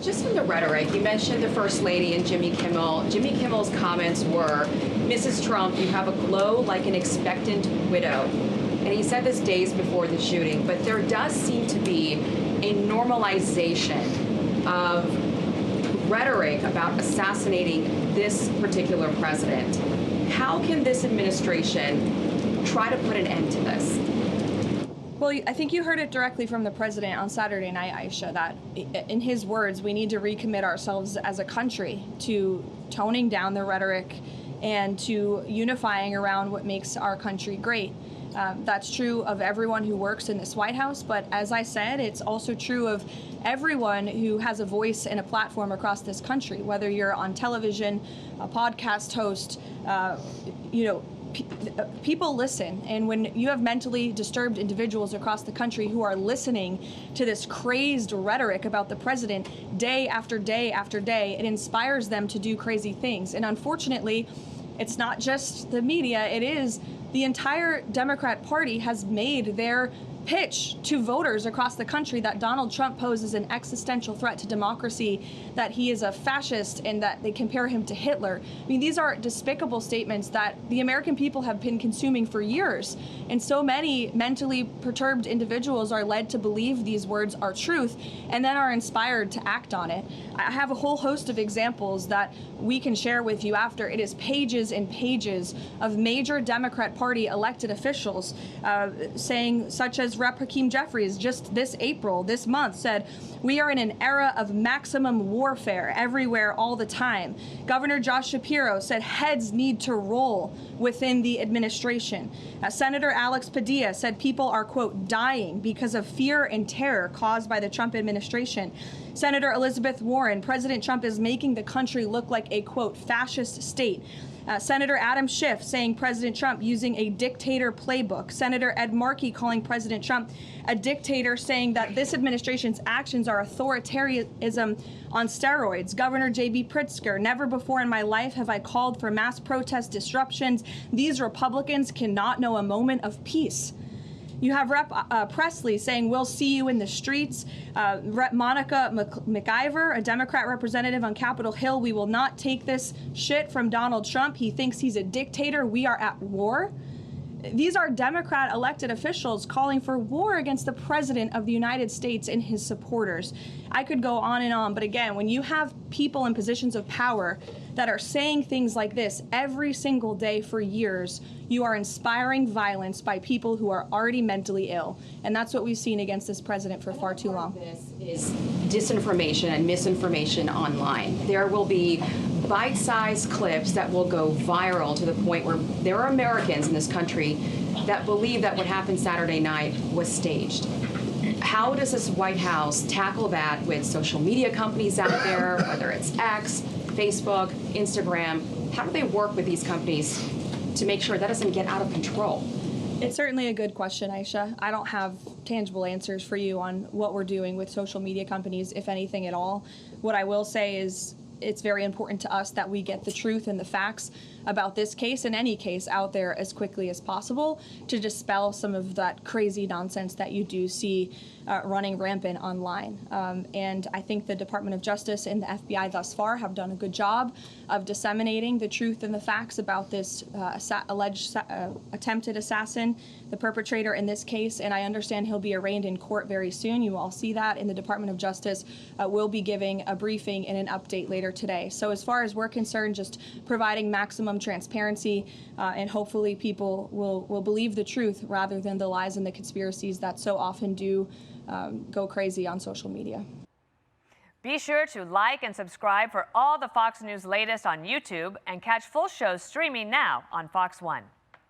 Just from the rhetoric, you mentioned the First Lady and Jimmy Kimmel. Jimmy Kimmel's comments were, Mrs. Trump, you have a glow like an expectant widow. And he said this days before the shooting, but there does seem to be a normalization of rhetoric about assassinating this particular president. How can this administration try to put an end to this? Well, I think you heard it directly from the president on Saturday night, Aisha, that in his words, we need to recommit ourselves as a country to toning down the rhetoric and to unifying around what makes our country great. That's true of everyone who works in this White House, but as I said, it's also true of everyone who has a voice and a platform across this country, whether you're on television, a podcast host, people listen, and when you have mentally disturbed individuals across the country who are listening to this crazed rhetoric about the president day after day after day, it inspires them to do crazy things. And unfortunately, it's not just the media, it is the entire Democrat Party has made their pitch to voters across the country that Donald Trump poses an existential threat to democracy, that he is a fascist, and that they compare him to Hitler. I mean, these are despicable statements that the American people have been consuming for years. And so many mentally perturbed individuals are led to believe these words are truth and then are inspired to act on it. I have a whole host of examples that we can share with you after. It is pages and pages of major Democrat Party elected officials saying, such as Rep. Hakeem Jeffries just this month said, "We are in an era of maximum warfare everywhere all the time." Governor Josh Shapiro said heads need to roll within the administration. Senator Alex Padilla said people are, quote, dying because of fear and terror caused by the Trump administration. Senator Elizabeth Warren, President Trump is making the country look like a, quote, fascist state. Senator Adam Schiff saying President Trump using a dictator playbook. Senator Ed Markey calling President Trump a dictator, saying that this administration's actions are authoritarianism on steroids. Governor J.B. Pritzker, never before in my life have I called for mass protest disruptions. These Republicans cannot know a moment of peace. You have Rep. Presley saying, "We'll see you in the streets." Rep. Monica McIver, a Democrat representative on Capitol Hill, "We will not take this shit from Donald Trump. He thinks he's a dictator. We are at war." These are Democrat elected officials calling for war against the President of the United States and his supporters. I could go on and on, but again, when you have people in positions of power that are saying things like this every single day for years, you are inspiring violence by people who are already mentally ill. And that's what we've seen against this president for far too long. This is disinformation and misinformation online. There will be bite-sized clips that will go viral to the point where there are Americans in this country that believe that what happened Saturday night was staged. How does this White House tackle that with social media companies out there, whether it's X, Facebook, Instagram? How do they work with these companies to make sure that doesn't get out of control? It's certainly a good question, Aisha. I don't have tangible answers for you on what we're doing with social media companies, if anything at all. What I will say is it's very important to us that we get the truth and the facts about this case and any case out there as quickly as possible to dispel some of that crazy nonsense that you do see running rampant online. And I think the Department of Justice and the FBI thus far have done a good job of disseminating the truth and the facts about this alleged attempted assassin, the perpetrator in this case, and I understand he'll be arraigned in court very soon. You all see that, and the Department of Justice will be giving a briefing and an update later today. So as far as we're concerned, just providing maximum transparency, and hopefully people will believe the truth rather than the lies and the conspiracies that so often do go crazy on social media. Be sure to like and subscribe for all the Fox News latest on YouTube and catch full shows streaming now on Fox One.